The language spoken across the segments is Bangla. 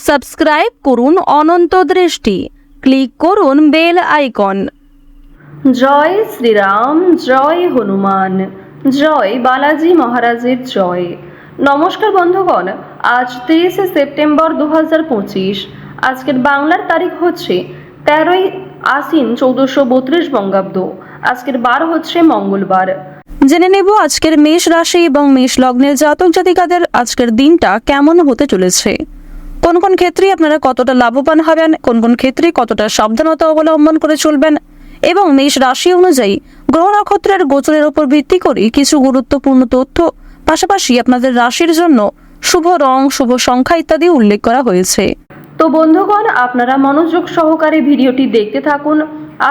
সাবস্ক্রাইব করুন অনন্ত দৃষ্টি, ক্লিক করুন বেল আইকন। জয় শ্রীরাম, জয় হনুমান, জয় বালাজি মহারাজের জয়। নমস্কার বন্ধুগণ, আজ 23শে সেপ্টেম্বর 2025। আজকের বাংলার তারিখ হচ্ছে 13ই আশ্বিন 1432 বঙ্গাব্দ। আজকের বার হচ্ছে মঙ্গলবার। জেনে নেব আজকের মেষ রাশি এবং মেষ লগ্নের জাতক জাতিকাদের আজকের দিনটা কেমন হতে চলেছে। কোন কোন ক্ষেত্রে আপনারা কতটা লাভবান হবেন, কোন কোন ক্ষেত্রে কতটা সাবধানতা অবলম্বন করে চলবেন, এবং মেষ রাশি অনুযায়ী গ্রহ নক্ষত্রের গোচরের উপর ভিত্তি করে কিছু গুরুত্বপূর্ণ তথ্য, পাশাপাশি আপনাদের রাশির জন্য শুভ রং, শুভ সংখ্যা ইত্যাদি উল্লেখ করা হয়েছে। তো বন্ধুগণ, আপনারা মনোযোগ সহকারে ভিডিওটি দেখতে থাকুন।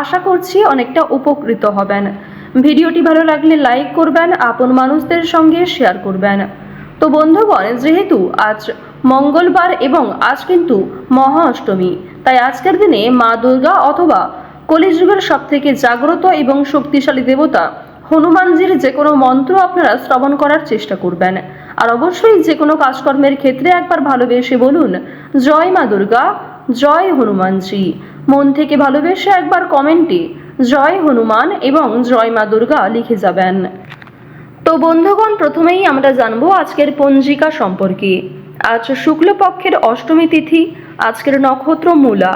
আশা করছি অনেকটা উপকৃত হবেন। ভিডিওটি ভালো লাগলে লাইক করবেন, আপন মানুষদের সঙ্গে শেয়ার করবেন। তো বন্ধুগণ, যেহেতু আজ মঙ্গলবার এবং আজ কিন্তু মহা অষ্টমী, তাই আজকের দিনে মা দুর্গা অথবা কলিযুগের সবথেকে জাগ্রত এবং শক্তিশালী দেবতা হনুমানজির যে কোনো মন্ত্র আপনারা শ্রবণ করার চেষ্টা করবেন। আর অবশ্যই যে কোনো কাজকর্মের ক্ষেত্রে একবার ভালোবেসে বলুন, জয় মা দুর্গা, জয় হনুমানজি। মন থেকে ভালোবেসে একবার কমেন্টে জয় হনুমান এবং জয় মা দুর্গা লিখে যাবেন। তো বন্ধুগণ, প্রথমেই আমরা জানবো আজকের পঞ্জিকা সম্পর্কে। আজ শুক্লপক্ষের অষ্টমী তিথি, আজকের নক্ষত্র মূলা,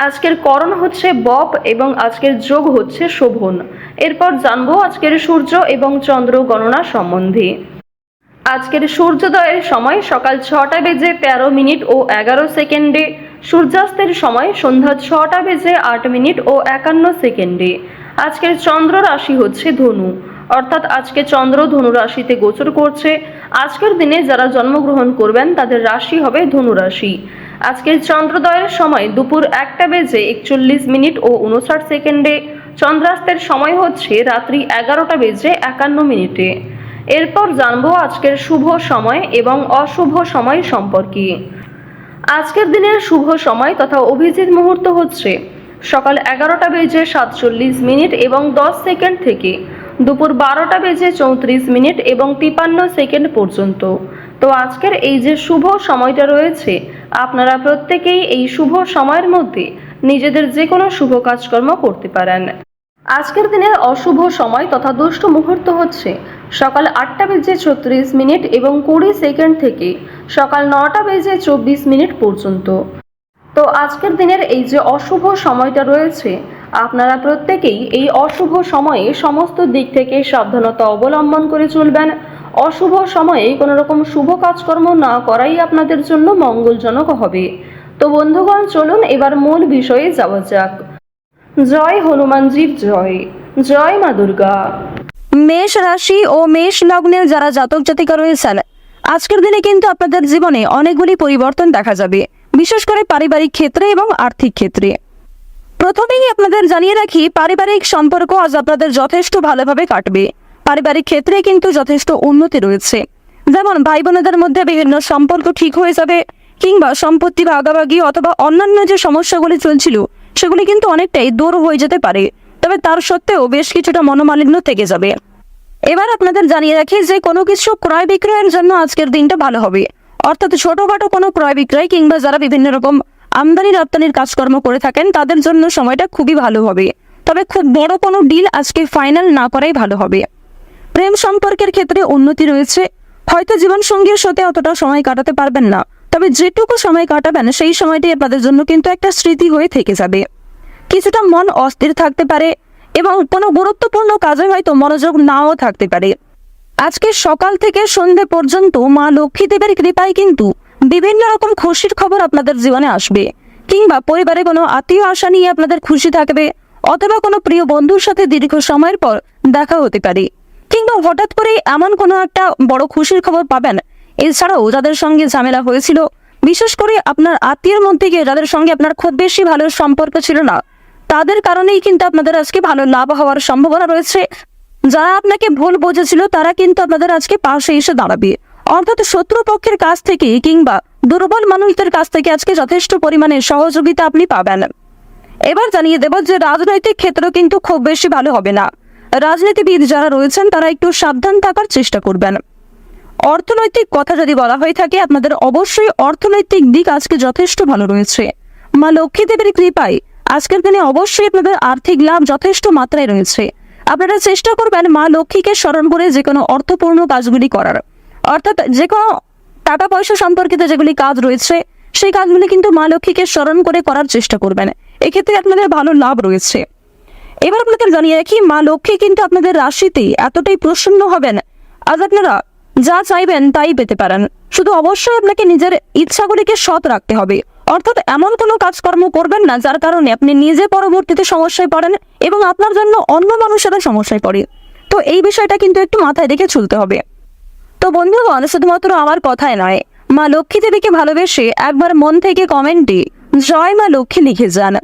আজকের করণ হচ্ছে বপ এবং আজকের যোগ হচ্ছে শোভন। এরপর জানবো আজকের সূর্য এবং চন্দ্র গণনা সম্বন্ধে। আজকের সূর্যোদয়ের সময় সকাল 6টা বেজে 13 মিনিট ও 11 সেকেন্ডে, সূর্যাস্তের সময় সন্ধ্যা 6টা বেজে 8 মিনিট ও 51 সেকেন্ডে। আজকের চন্দ্র রাশি হচ্ছে ধনু, অর্থাৎ আজকে চন্দ্র ধনু রাশিতে গোচর করছে। আজকের দিনে যারা জন্মগ্রহণ করবেন তাদের রাশি হবে ধনু রাশি। আজকের চন্দ্রোদয়ের সময় দুপুর 1টা বেজে 41 মিনিট ও 59 সেকেন্ডে, চন্দ্রাস্তের সময় হচ্ছে রাত্রি 11টা বেজে 51 মিনিটে। এরপর জানবো আজকের শুভ সময় এবং অশুভ সময় সম্পর্কে। আজকের দিনের শুভ সময় তথা অভিজিৎ মুহূর্ত হচ্ছে সকাল 11টা বেজে 47 মিনিট এবং 10 সেকেন্ড থেকে দুপুর 12টা বেজে 34 মিনিট এবং 53 সেকেন্ড পর্যন্ত। তো আজকের এই যে শুভ সময়টা রয়েছে, আপনারা প্রত্যেকেই এই শুভ সময়ের মধ্যে নিজেদের যে কোনো শুভ কাজকর্ম করতে পারেন। আজকের দিনের অশুভ সময় তথা দুষ্ট মুহূর্ত হচ্ছে সকাল 8টা বেজে 36 মিনিট এবং 20 সেকেন্ড থেকে সকাল 9টা বেজে 24 মিনিট পর্যন্ত। তো আজকের দিনের এই যে অশুভ সময়টা রয়েছে, আপনারা প্রত্যেকেই এই অশুভ সময়ে সমস্ত দিক থেকে সাবধানতা অবলম্বন করে চলবেন। অশুভ সময়ে কোনো রকম শুভ কাজকর্ম না করাই আপনাদের জন্য মঙ্গলজনক হবে। তো বন্ধুগণ, চলুন এবার মূল বিষয়ে যাওয়া যাক। জয় হনুমানজির জয়, জয় মা দুর্গা। মেষ রাশি ও মেষ লগ্নের যারা জাতক জাতিকা রয়েছেন, আজকের দিনে কিন্তু আপনাদের জীবনে অনেকগুলি পরিবর্তন দেখা যাবে, বিশেষ করে পারিবারিক ক্ষেত্রে এবং আর্থিক ক্ষেত্রে। প্রথমেই আপনাদের জানিয়ে রাখি, পারিবারিক সম্পর্ক আজ আপনাদের যথেষ্ট ভালোভাবে কাটবে। পারিবারিক ক্ষেত্রে কিন্তু যথেষ্ট উন্নতি রয়েছে, যেমন ভাই বোনেদের মধ্যে বিভিন্ন সম্পর্ক ঠিক হয়ে যাবে, কিংবা সম্পত্তি ভাগাভাগি অথবা অন্যান্য যে সমস্যাগুলি চলছিল সেগুলি কিন্তু অনেকটাই দূর হয়ে যেতে পারে। তবে তার সত্ত্বেও বেশ কিছুটা মনোমালিন্য থেকে যাবে। এবার আপনাদের জানিয়ে রাখি যে কোনো কিছু ক্রয় বিক্রয়ের জন্য আজকের দিনটা ভালো হবে, অর্থাৎ ছোটখাটো কোনো ক্রয় বিক্রয় কিংবা যারা বিভিন্ন রকম আমদানি রপ্তানির কাজকর্ম করে থাকেন তাদের জন্য সময়টা খুবই ভালো হবে। তবে খুব বড় কোনো ডিল আজকে ফাইনাল না করাই ভালো হবে। প্রেম সম্পর্কের ক্ষেত্রে উন্নতি রয়েছে। হয়তো জীবনসঙ্গীর সাথে অতটা সময় কাটাতে পারবেন না, তবে যেটুকু সময় কাটাবেন সেই সময়টি আপনাদের জন্য কিন্তু একটা স্মৃতি হয়ে থেকে যাবে। কিছুটা মন অস্থির থাকতে পারে এবং কোনো গুরুত্বপূর্ণ কাজে হয়তো মনোযোগ নাও থাকতে পারে। আজকে সকাল থেকে সন্ধে পর্যন্ত মা লক্ষ্মী দেবের কৃপায় কিন্তু বিভিন্ন রকম খুশির খবর আপনাদের জীবনে আসবে, কিংবা পরিবারে কোনো আত্মীয় আশা নিয়ে আপনাদের খুশি থাকবে, অথবা কোনো প্রিয় বন্ধুর সাথে দীর্ঘ সময়ের পর দেখা হতে পারে, কিংবা হঠাৎ করেই এমন কোনো একটা বড় খুশির খবর পাবেন। এছাড়াও যাদের সঙ্গে ঝামেলা হয়েছিল, বিশেষ করে আপনার আত্মীয়ের মধ্যে গিয়ে যাদের সঙ্গে আপনার খুব বেশি ভালো সম্পর্ক ছিল না, তাদের কারণেই কিন্তু আপনাদের আজকে ভালো লাভ হওয়ার সম্ভাবনা রয়েছে। যারা আপনাকে ভুল বুঝেছিল তারা কিন্তু আপনাদের আজকে পাশে এসে দাঁড়াবে, অর্থাৎ শত্রুপক্ষের কাছ থেকে কিংবা দুর্বল মানুষদের কাছ থেকে আজকে যথেষ্ট পরিমাণে সহযোগিতা আপনি পাবেন। এবার জানিয়ে দেব যে রাজনৈতিক ক্ষেত্র কিন্তু খুব বেশি ভালো হবে না। রাজনীতিবিদ যারা রয়েছেন তারা একটু সাবধান থাকার চেষ্টা করবেন। অর্থনৈতিক কথা যদি বলা হয়ে থাকে, আপনাদের অবশ্যই অর্থনৈতিক দিক আজকে যথেষ্ট ভালো রয়েছে। মা লক্ষ্মী দেবীর কৃপায় আজকের দিনে অবশ্যই আপনাদের আর্থিক লাভ যথেষ্ট মাত্রায় রয়েছে। আপনারা চেষ্টা করবেন মা লক্ষ্মীকে স্মরণ করে যে কোনো অর্থপূর্ণ কাজগুলি করার, অর্থাৎ যে কোনো টাকা পয়সা সম্পর্কিত যেগুলি কাজ রয়েছে সেই কাজগুলি কিন্তু মা লক্ষ্মীকে স্মরণ করে করার চেষ্টা করবেন। এক্ষেত্রে আপনাদের ভালো লাভ রয়েছে। এবার আপনাদের জানিয়ে রাখি, মা লক্ষ্মী কিন্তু আপনাদের রাশিতে এতটাই প্রসন্ন হবেন, আজ আপনারা যা চাইবেন তাই পেতে পারেন। শুধু অবশ্যই আপনাকে নিজের ইচ্ছাগুলিকে সৎ রাখতে হবে, অর্থাৎ এমন কোনো কাজকর্ম করবেন না যার কারণে আপনি নিজে পরবর্তীতে সমস্যায় পড়েন এবং আপনার জন্য অন্য মানুষেরা সমস্যায় পড়ে। তো এই বিষয়টা কিন্তু একটু মাথায় রেখে চলতে হবে। তো বন্ধুগণ, শুধুমাত্র আমার কথায় নয়, মা লক্ষ্মী দেবীকে ভালোবেসে একবার মন থেকে কমেন্টে জয় মা লক্ষ্মী লিখে যান।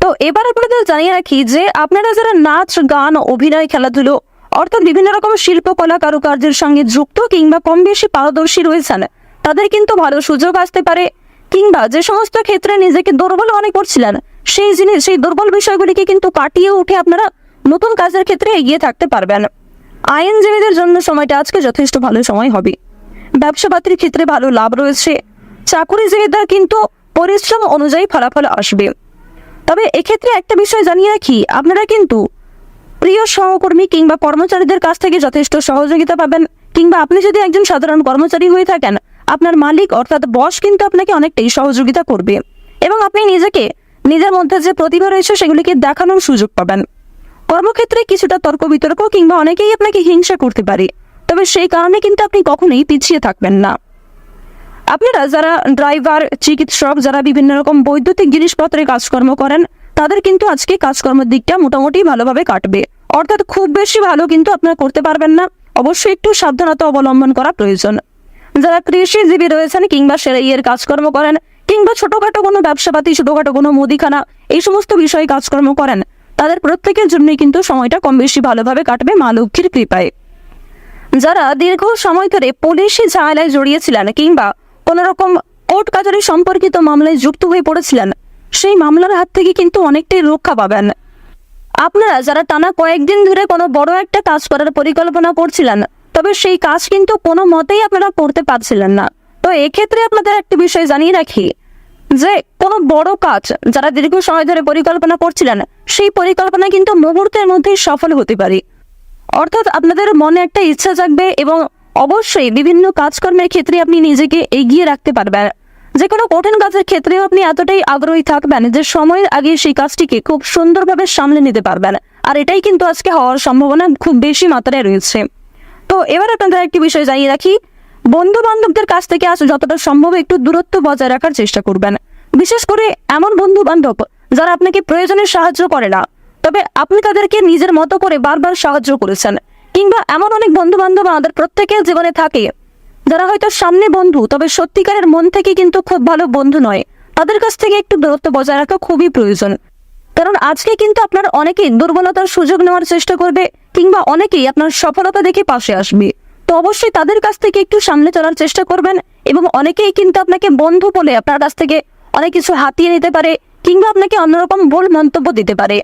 তো এবার আপনাদের জানিয়ে রাখি যে আপনারা যারা নাচ, গান, অভিনয়, খেলাধুলো অর্থাৎ বিভিন্ন রকম শিল্পকলা কারুকার্যের সঙ্গে যুক্ত কিংবা কম বেশি পারদর্শী রয়েছেন, তাদের কিন্তু ভালো সুযোগ আসতে পারে। কিংবা যে সমস্ত ক্ষেত্রে নিজেকে দুর্বল মনে করছিলেন, সেই দুর্বল বিষয়গুলিকে কিন্তু কাটিয়ে উঠে আপনারা নতুন কাজের ক্ষেত্রে এগিয়ে থাকতে পারবেন। আইনজীবীদের জন্য সময়টা আজকে যথেষ্ট ভালো সময় হবে। ব্যবসা পাতির ক্ষেত্রে ভালো লাভ রয়েছে। চাকুরিজীবীদের কিন্তু পরিশ্রম অনুযায়ী ফলাফল আসবে। তবে এক্ষেত্রে একটা বিষয় জানিয়ে রাখি, আপনারা কিন্তু প্রিয় সহকর্মী কিংবা কর্মচারীদের কাছ থেকে যথেষ্ট সহযোগিতা পাবেন। কিংবা আপনি যদি একজন সাধারণ কর্মচারী হয়ে থাকেন, আপনার মালিক অর্থাৎ বস কিন্তু আপনাকে অনেকটাই সহযোগিতা করবে এবং আপনি নিজের মধ্যে যে প্রতিভা রয়েছে সেগুলিকে দেখানোর সুযোগ পাবেন। কর্মক্ষেত্রে কিছুটা তর্ক বিতর্ক কিংবা অনেকেই আপনাকে হিংসা করতে পারে, তবে সেই কারণে কিন্তু আপনি কখনোই পিছিয়ে থাকবেন না। আপনারা যারা ড্রাইভার, চিকিৎসক, যারা বিভিন্ন রকম বৈদ্যুতিক জিনিসপত্রের কাজকর্ম করেন, তাদের কিন্তু আজকে কাজকর্মের দিকটা মোটামুটি ভালোভাবে কাটবে। অর্থাৎ খুব বেশি ভালো কিন্তু আপনারা করতে পারবেন না, অবশ্যই একটু সাবধানতা অবলম্বন করা প্রয়োজন। যারা কৃষিজীবী রয়েছেন কিংবা সেলাইয়ের কাজকর্ম করেন কিংবা ছোটখাটো কোনো ব্যবসাপাতি, ছোটখাটো কোনো মুদিখানা, এই সমস্ত বিষয়ে কাজকর্ম করেন, তাদের প্রত্যেকের জন্যই কিন্তু সময়টা কম বেশি ভালোভাবে কাটবে মা লক্ষ্মীর কৃপায়। যারা দীর্ঘ সময় ধরে পুলিশি ঝামেলায় জড়িয়েছিলেন কিংবা কোনো রকম কোর্ট কাচারি সম্পর্কিত মামলায় যুক্ত হয়ে পড়েছিলেন, সেই মামলার হাত থেকে কিন্তু অনেকটাই রক্ষা পাবেন। আপনারা যারা টানা কয়েকদিন ধরে কোনো বড় একটা কাজ করার পরিকল্পনা করছিলেন, তবে সেই কাজ কিন্তু কোনো মতেই আপনারা করতে পারছিলেন না, তো এক্ষেত্রে আপনাদের একটা বিষয় জানিয়ে রাখি যে কোনো বড় কাজ যারা দীর্ঘ সময় ধরে পরিকল্পনা করছিলেন, সেই পরিকল্পনা কিন্তু মুহূর্তের মধ্যেই সফল হতে পারে। অর্থাৎ আপনাদের মনে একটা ইচ্ছা জাগবে এবং অবশ্যই বিভিন্ন কাজকর্মের ক্ষেত্রে আপনি নিজেকে এগিয়ে রাখতে পারবেন। যে কোনো কঠিন কাজের ক্ষেত্রেও আপনি এতটাই আগ্রহী থাকবেন যে সময়ের আগে সেই কাজটিকে খুব সুন্দরভাবে সামলে নিতে পারবেন, আর এটাই কিন্তু আজকে হওয়ার সম্ভাবনা খুব বেশি মাত্রায় রয়েছে। তো এবার আপনাদের একটি বিষয় জানিয়ে রাখি, বন্ধু বান্ধবদের কাছ থেকে আজ যতটা সম্ভব একটু দূরত্ব বজায় রাখার চেষ্টা করবেন। বিশেষ করে এমন বন্ধু বান্ধব যারা আপনাকে প্রয়োজনে সাহায্য করে না, তবে আপনি তাদেরকে নিজের মতো করে বারবার সাহায্য করেছেন। কিংবা এমন অনেক বন্ধু বান্ধব আমাদের প্রত্যেকের জীবনে থাকে যারা হয়তো সামনে বন্ধু, তবে সত্যিকারের মন থেকে কিন্তু খুব ভালো বন্ধু নয়। তাদের কাছ থেকে একটু দূরত্ব বজায় রাখা খুবই প্রয়োজন, কারণ আজকে কিন্তু আপনার অনেকেই দুর্বলতার সুযোগ নেওয়ার চেষ্টা করবে কিংবা অনেকেই আপনার সফলতা দেখে পাশে আসবে। তো অবশ্যই তাদের কাছ থেকে একটু সামনে চলার চেষ্টা করবেন এবং অনেকেই কিন্তু আপনাকে বন্ধু বলে আপনার কাছ থেকে অনেক কিছু হাতিয়ে নিতে পারে কিংবা আপনাকে অন্যরকম ভুল মন্তব্য দিতে পারে।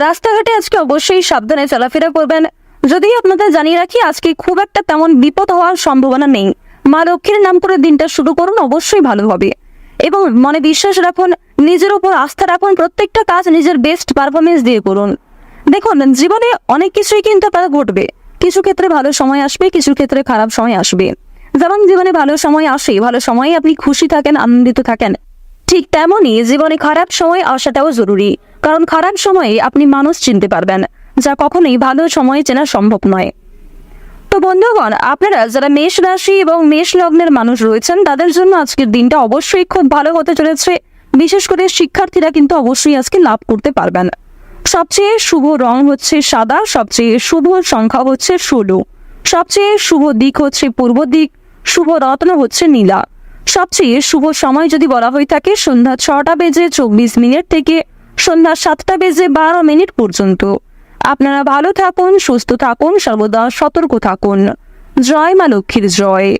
রাস্তাঘাটে আজকে অবশ্যই সাবধানে চলাফেরা করবেন। যদিও আপনাদের জানিয়ে রাখি, আজকে খুব একটা তেমন বিপদ হওয়ার সম্ভাবনা নেই। মা লক্ষ্মীর নাম করে দিনটা শুরু করুন, অবশ্যই ভালো হবে এবং মনে বিশ্বাস রাখুন, নিজের উপর আস্থা রাখুন, প্রত্যেকটা কাজ নিজের বেস্ট পারফরমেন্স দিয়ে করুন। দেখুন, জীবনে অনেক কিছুই কিন্তু আপনার ঘটবে। কিছু ক্ষেত্রে ভালো সময় আসবে, কিছু ক্ষেত্রে খারাপ সময় আসবে। যেমন জীবনে ভালো সময় আসে, ভালো সময়ে আপনি খুশি থাকেন, আনন্দিত থাকেন, ঠিক তেমনই জীবনে খারাপ সময় আসাটাও জরুরি, কারণ খারাপ সময়ে আপনি মানুষ চিনতে পারবেন, যা কখনোই ভালো সময়ে চেনা সম্ভব নয়। তো বন্ধুগণ, আপনারা যারা মেষ রাশি এবং মেষ লগ্নের মানুষ রয়েছেন, তাদের জন্য আজকের দিনটা অবশ্যই খুব ভালো হতে চলেছে। বিশেষ করে শিক্ষার্থীরা কিন্তু অবশ্যই আজকে লাভ করতে পারবেন। সবচেয়ে শুভ রং হচ্ছে সাদা, সবচেয়ে শুভ সংখ্যা হচ্ছে 16, সবচেয়ে শুভ দিক হচ্ছে পূর্ব দিক, শুভ রত্ন হচ্ছে নীলা। সবচেয়ে শুভ সময় যদি বলা হয়ে থাকে সন্ধ্যা 6টা বেজে 24 মিনিট থেকে সন্ধ্যা 7টা বেজে 12 মিনিট পর্যন্ত। আপনারা ভালো থাকুন, সুস্থ থাকুন, সর্বদা সতর্ক থাকুন। জয় মা লক্ষ্মীর জয়।